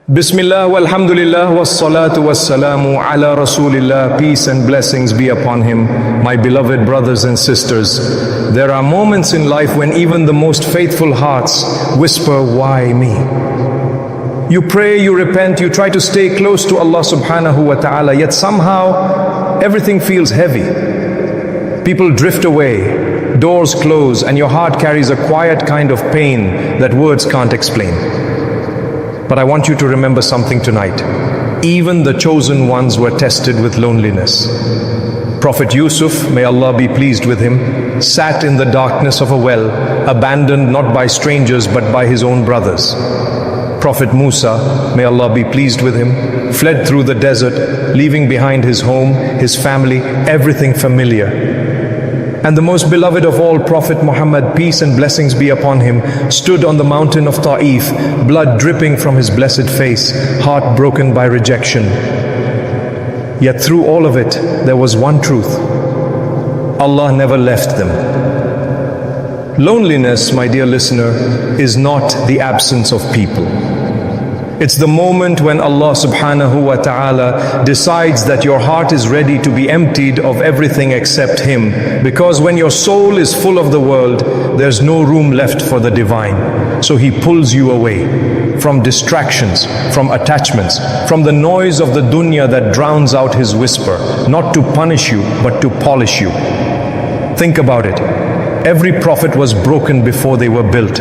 Bismillah, walhamdulillah, wassalatu wassalamu ala rasulillah. Peace and blessings be upon him. My beloved brothers and sisters, there are moments in life when even the most faithful hearts whisper, why me? You pray, you repent, you try to stay close to Allah subhanahu wa ta'ala, yet somehow everything feels heavy. People drift away, doors close, and your heart carries a quiet kind of pain that words can't explain. But I want you to remember something tonight. Even the chosen ones were tested with loneliness. Prophet Yusuf, may Allah be pleased with him, sat in the darkness of a well, abandoned not by strangers but by his own brothers. Prophet Musa, may Allah be pleased with him, fled through the desert, leaving behind his home, his family, everything familiar. And the most beloved of all, Prophet Muhammad, peace and blessings be upon him, stood on the mountain of Ta'if, blood dripping from his blessed face, heart broken by rejection. Yet through all of it, there was one truth. Allah never left them. Loneliness, my dear listener, is not the absence of people. It's the moment when Allah subhanahu wa ta'ala decides that your heart is ready to be emptied of everything except Him. Because when your soul is full of the world, there's no room left for the divine. So He pulls you away from distractions, from attachments, from the noise of the dunya that drowns out His whisper, not to punish you, but to polish you. Think about it. Every prophet was broken before they were built.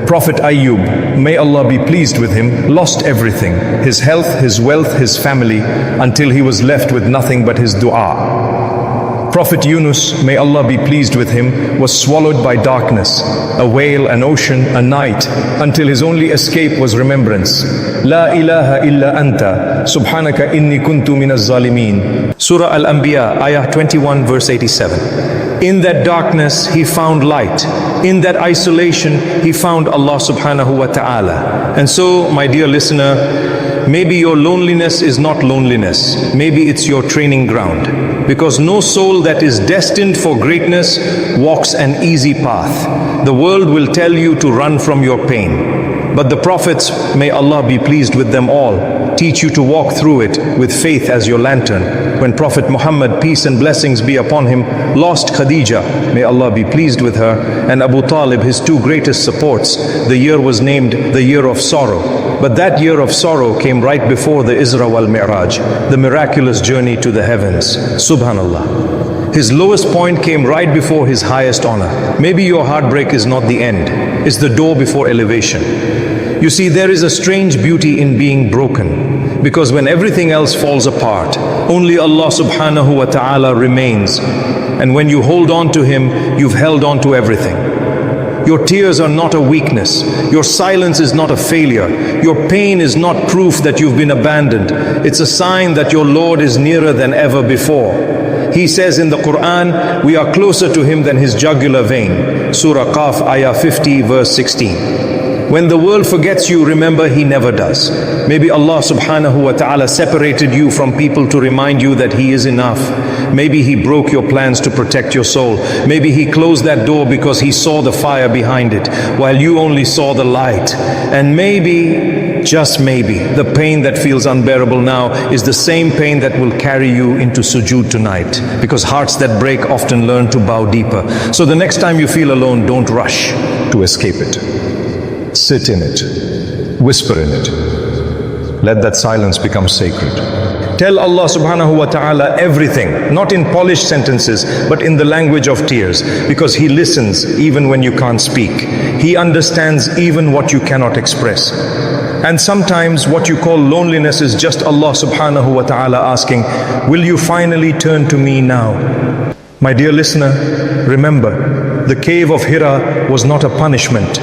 Prophet Ayyub, may Allah be pleased with him, lost everything, his health, his wealth, his family, until he was left with nothing but his dua. Prophet Yunus, may Allah be pleased with him, was swallowed by darkness, a whale, an ocean, a night, until his only escape was remembrance. La ilaha illa anta, subhanaka inni kuntu minaz zalimin. Surah Al-Anbiya, ayah 21, verse 87. In that darkness, he found light. In that isolation, he found Allah subhanahu wa ta'ala. And so, my dear listener, maybe your loneliness is not loneliness. Maybe it's your training ground. Because no soul that is destined for greatness walks an easy path. The world will tell you to run from your pain. But the prophets, may Allah be pleased with them all, teach you to walk through it with faith as your lantern. When Prophet Muhammad, peace and blessings be upon him, lost Khadija, may Allah be pleased with her, and Abu Talib, his two greatest supports, the year was named the year of sorrow. But that year of sorrow came right before the Isra wal Mi'raj, the miraculous journey to the heavens. Subhanallah. His lowest point came right before his highest honor. Maybe your heartbreak is not the end, it's the door before elevation. You see, there is a strange beauty in being broken, because when everything else falls apart, only Allah subhanahu wa ta'ala remains. And when you hold on to Him, you've held on to everything. Your tears are not a weakness. Your silence is not a failure. Your pain is not proof that you've been abandoned. It's a sign that your Lord is nearer than ever before. He says in the Quran, we are closer to Him than His jugular vein. Surah Qaf, ayah 50, verse 16. When the world forgets you, remember He never does. Maybe Allah subhanahu wa ta'ala separated you from people to remind you that He is enough. Maybe He broke your plans to protect your soul. Maybe He closed that door because He saw the fire behind it, while you only saw the light. And maybe, just maybe, the pain that feels unbearable now is the same pain that will carry you into sujood tonight. Because hearts that break often learn to bow deeper. So the next time you feel alone, don't rush to escape it. Sit in it, whisper in it. Let that silence become sacred. Tell Allah subhanahu wa ta'ala everything, not in polished sentences, but in the language of tears, because He listens even when you can't speak. He understands even what you cannot express. And sometimes what you call loneliness is just Allah subhanahu wa ta'ala asking, will you finally turn to me now? My dear listener, remember, the cave of Hira was not a punishment.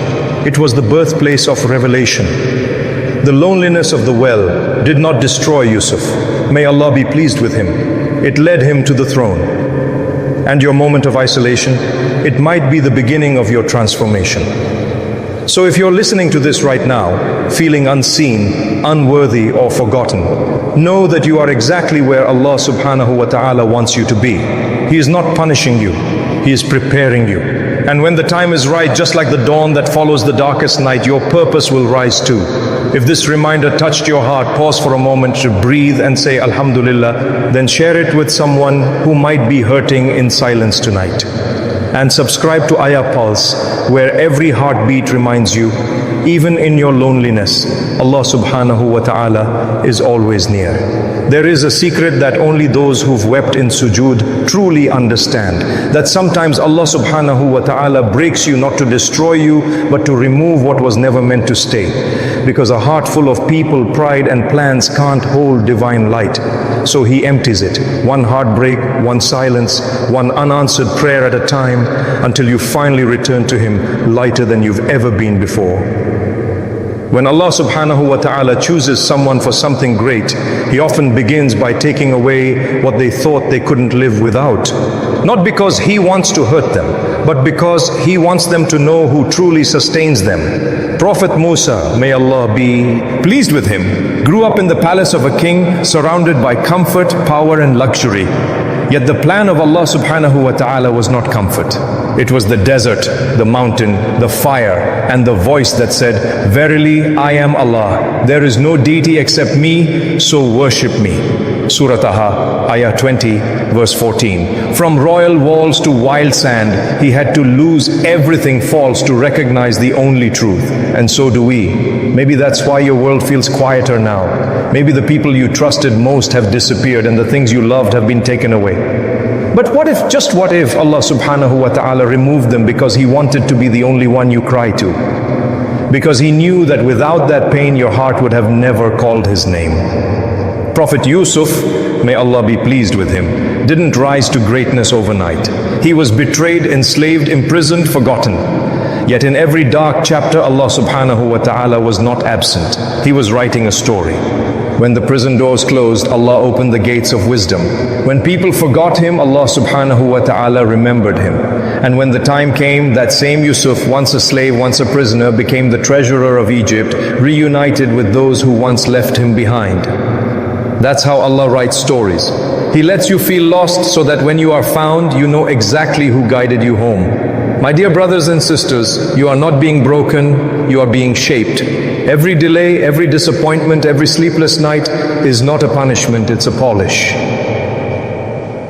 It was the birthplace of revelation. The loneliness of the well did not destroy Yusuf. May Allah be pleased with him. It led him to the throne. And your moment of isolation, it might be the beginning of your transformation. So if you're listening to this right now, feeling unseen, unworthy or forgotten, know that you are exactly where Allah subhanahu wa ta'ala wants you to be. He is not punishing you. He is preparing you. And when the time is right, just like the dawn that follows the darkest night, your purpose will rise too. If this reminder touched your heart, pause for a moment to breathe and say Alhamdulillah, then share it with someone who might be hurting in silence tonight. And subscribe to Ayah Pulse, where every heartbeat reminds you, even in your loneliness, Allah subhanahu wa ta'ala is always near. There is a secret that only those who've wept in sujood truly understand, that sometimes Allah subhanahu wa ta'ala breaks you not to destroy you, but to remove what was never meant to stay. Because a heart full of people, pride and plans can't hold divine light. So He empties it, one heartbreak, one silence, one unanswered prayer at a time, until you finally return to Him lighter than you've ever been before. When Allah subhanahu wa ta'ala chooses someone for something great, He often begins by taking away what they thought they couldn't live without. Not because He wants to hurt them, but because He wants them to know who truly sustains them. Prophet Musa, may Allah be pleased with him, grew up in the palace of a king, surrounded by comfort, power and luxury. Yet the plan of Allah subhanahu wa ta'ala was not comfort. It was the desert, the mountain, the fire, and the voice that said, "Verily, I am Allah. There is no deity except me, so worship me." Surah Taha, Ayah 20, verse 14. From royal walls to wild sand, he had to lose everything false to recognize the only truth. And so do we. Maybe that's why your world feels quieter now. Maybe the people you trusted most have disappeared and the things you loved have been taken away. But what if, just what if Allah subhanahu wa ta'ala removed them because He wanted to be the only one you cry to? Because He knew that without that pain your heart would have never called His name. Prophet Yusuf, may Allah be pleased with him, didn't rise to greatness overnight. He was betrayed, enslaved, imprisoned, forgotten. Yet in every dark chapter, Allah subhanahu wa ta'ala was not absent. He was writing a story. When the prison doors closed, Allah opened the gates of wisdom. When people forgot Him, Allah subhanahu wa ta'ala remembered him. And when the time came, that same Yusuf, once a slave, once a prisoner, became the treasurer of Egypt, reunited with those who once left him behind. That's how Allah writes stories. He lets you feel lost so that when you are found, you know exactly who guided you home. My dear brothers and sisters, you are not being broken, you are being shaped. Every delay, every disappointment, every sleepless night is not a punishment, it's a polish.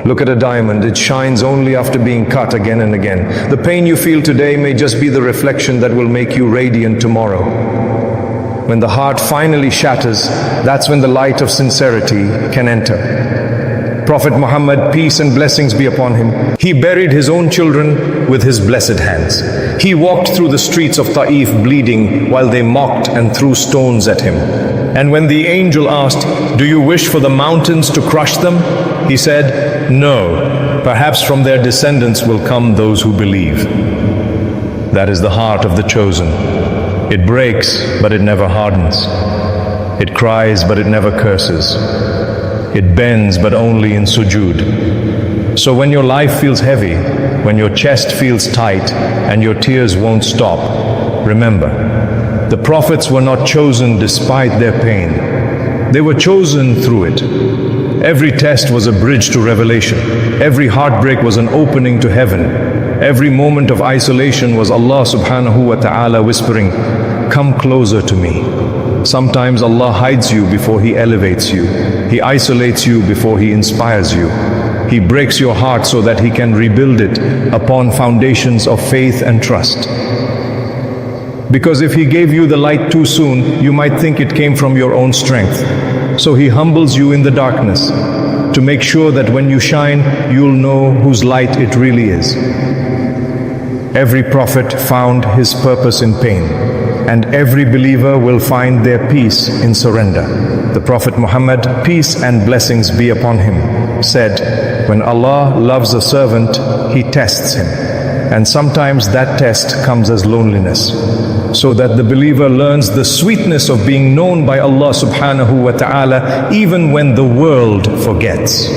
Look at a diamond, it shines only after being cut again and again. The pain you feel today may just be the reflection that will make you radiant tomorrow. When the heart finally shatters, that's when the light of sincerity can enter. Prophet Muhammad, peace and blessings be upon him, he buried his own children with his blessed hands. He walked through the streets of Ta'if bleeding while they mocked and threw stones at him. And when the angel asked, "Do you wish for the mountains to crush them?" he said, "No, perhaps from their descendants will come those who believe." That is the heart of the chosen. It breaks, but it never hardens. It cries, but it never curses. It bends, but only in sujood. So when your life feels heavy, when your chest feels tight, and your tears won't stop, remember, the prophets were not chosen despite their pain. They were chosen through it. Every test was a bridge to revelation. Every heartbreak was an opening to heaven. Every moment of isolation was Allah subhanahu wa ta'ala whispering, "Come closer to me." Sometimes Allah hides you before He elevates you. He isolates you before He inspires you. He breaks your heart so that He can rebuild it upon foundations of faith and trust. Because if He gave you the light too soon, you might think it came from your own strength. So He humbles you in the darkness to make sure that when you shine, you'll know whose light it really is. Every prophet found his purpose in pain, and every believer will find their peace in surrender. The Prophet Muhammad, peace and blessings be upon him, said, when Allah loves a servant, He tests him. And sometimes that test comes as loneliness, so that the believer learns the sweetness of being known by Allah subhanahu wa ta'ala even when the world forgets.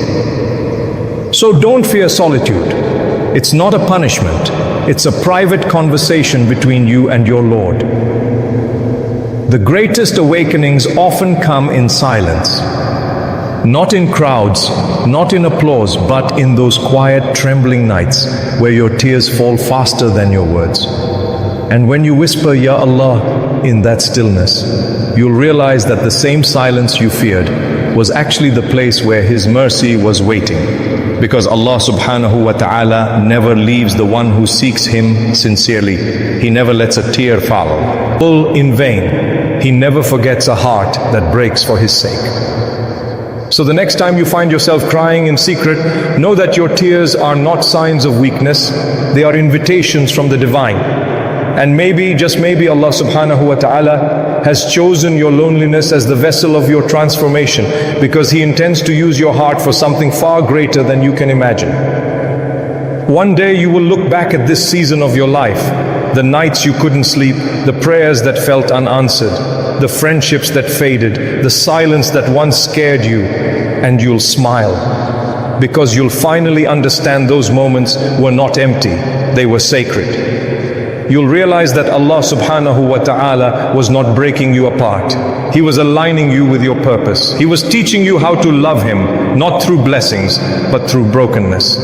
So don't fear solitude. It's not a punishment. It's a private conversation between you and your Lord. The greatest awakenings often come in silence. Not in crowds, not in applause, but in those quiet, trembling nights where your tears fall faster than your words. And when you whisper, Ya Allah, in that stillness, you'll realize that the same silence you feared was actually the place where His mercy was waiting. Because Allah subhanahu wa ta'ala never leaves the one who seeks Him sincerely. He never lets a tear follow. All in vain. He never forgets a heart that breaks for His sake. So the next time you find yourself crying in secret, know that your tears are not signs of weakness. They are invitations from the Divine. And maybe, just maybe, Allah subhanahu wa ta'ala has chosen your loneliness as the vessel of your transformation, because He intends to use your heart for something far greater than you can imagine. One day you will look back at this season of your life, the nights you couldn't sleep, the prayers that felt unanswered, the friendships that faded, the silence that once scared you, and you'll smile, because you'll finally understand those moments were not empty, they were sacred. You'll realize that Allah subhanahu wa ta'ala was not breaking you apart. He was aligning you with your purpose. He was teaching you how to love Him, not through blessings, but through brokenness.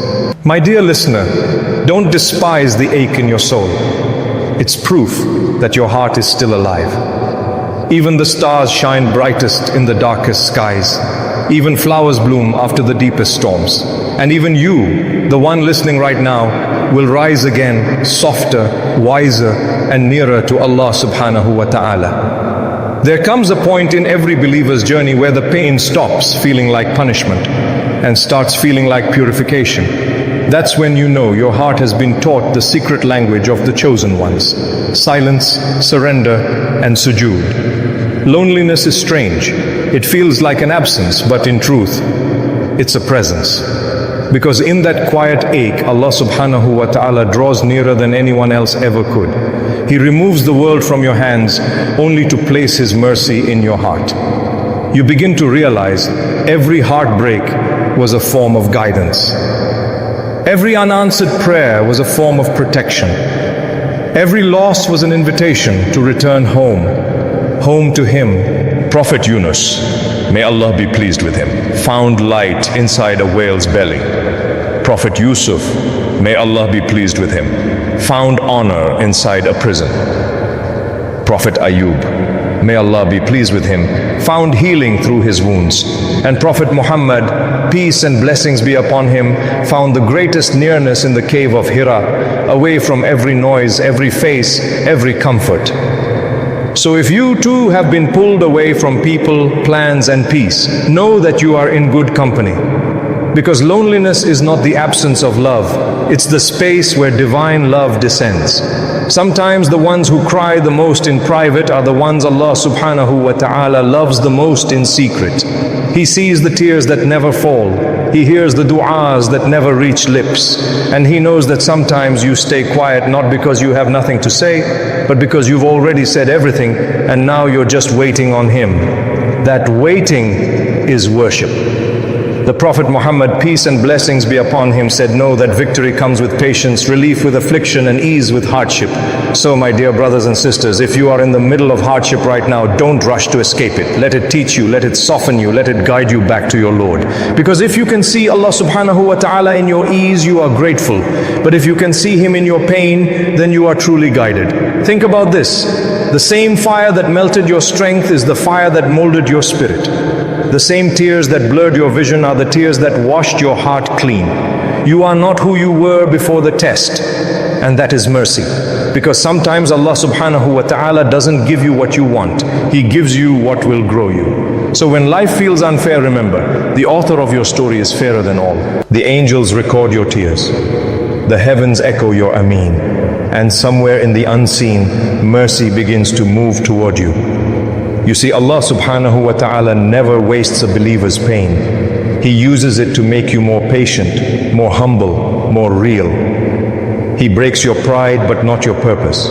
My dear listener, don't despise the ache in your soul. It's proof that your heart is still alive. Even the stars shine brightest in the darkest skies. Even flowers bloom after the deepest storms. And even you, the one listening right now, will rise again, softer, wiser, and nearer to Allah subhanahu wa ta'ala. There comes a point in every believer's journey where the pain stops feeling like punishment and starts feeling like purification. That's when you know your heart has been taught the secret language of the chosen ones: silence, surrender, and sujood. Loneliness is strange. It feels like an absence, but in truth, it's a presence. Because in that quiet ache, Allah subhanahu wa ta'ala draws nearer than anyone else ever could. He removes the world from your hands only to place His mercy in your heart. You begin to realize every heartbreak was a form of guidance. Every unanswered prayer was a form of protection. Every loss was an invitation to return home, home to Him. Prophet Yunus, may Allah be pleased with him, found light inside a whale's belly. Prophet Yusuf, may Allah be pleased with him, found honor inside a prison. Prophet Ayub, may Allah be pleased with him, found healing through his wounds. And Prophet Muhammad, peace and blessings be upon him, found the greatest nearness in the cave of Hira, away from every noise, every face, every comfort. So if you too have been pulled away from people, plans, and peace, know that you are in good company. Because loneliness is not the absence of love, it's the space where divine love descends. Sometimes the ones who cry the most in private are the ones Allah subhanahu wa ta'ala loves the most in secret. He sees the tears that never fall. He hears the du'as that never reach lips. And He knows that sometimes you stay quiet not because you have nothing to say, but because you've already said everything and now you're just waiting on Him. That waiting is worship. The Prophet Muhammad, peace and blessings be upon him, said, know that victory comes with patience, relief with affliction, and ease with hardship. So my dear brothers and sisters, if you are in the middle of hardship right now, don't rush to escape it. Let it teach you, let it soften you, let it guide you back to your Lord. Because if you can see Allah subhanahu wa ta'ala in your ease, you are grateful. But if you can see Him in your pain, then you are truly guided. Think about this. The same fire that melted your strength is the fire that molded your spirit. The same tears that blurred your vision are the tears that washed your heart clean. You are not who you were before the test, and that is mercy. Because sometimes Allah subhanahu wa ta'ala doesn't give you what you want. He gives you what will grow you. So when life feels unfair, remember, the author of your story is fairer than all. The angels record your tears. The heavens echo your ameen. And somewhere in the unseen, mercy begins to move toward you. You see, Allah subhanahu wa ta'ala never wastes a believer's pain. He uses it to make you more patient, more humble, more real. He breaks your pride but not your purpose.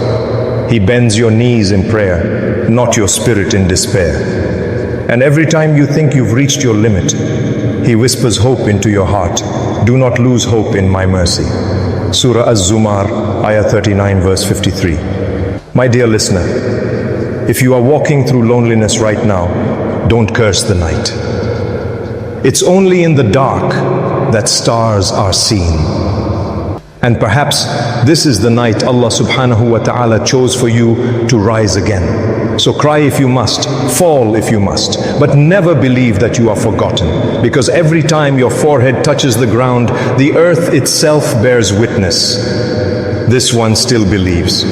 He bends your knees in prayer, not your spirit in despair. And every time you think you've reached your limit, He whispers hope into your heart. Do not lose hope in my mercy. Surah Az-Zumar, Ayah 39, verse 53. My dear listener, if you are walking through loneliness right now, don't curse the night. It's only in the dark that stars are seen. And perhaps this is the night Allah subhanahu wa ta'ala chose for you to rise again. So cry if you must, fall if you must, but never believe that you are forgotten, because every time your forehead touches the ground, the earth itself bears witness. This one still believes.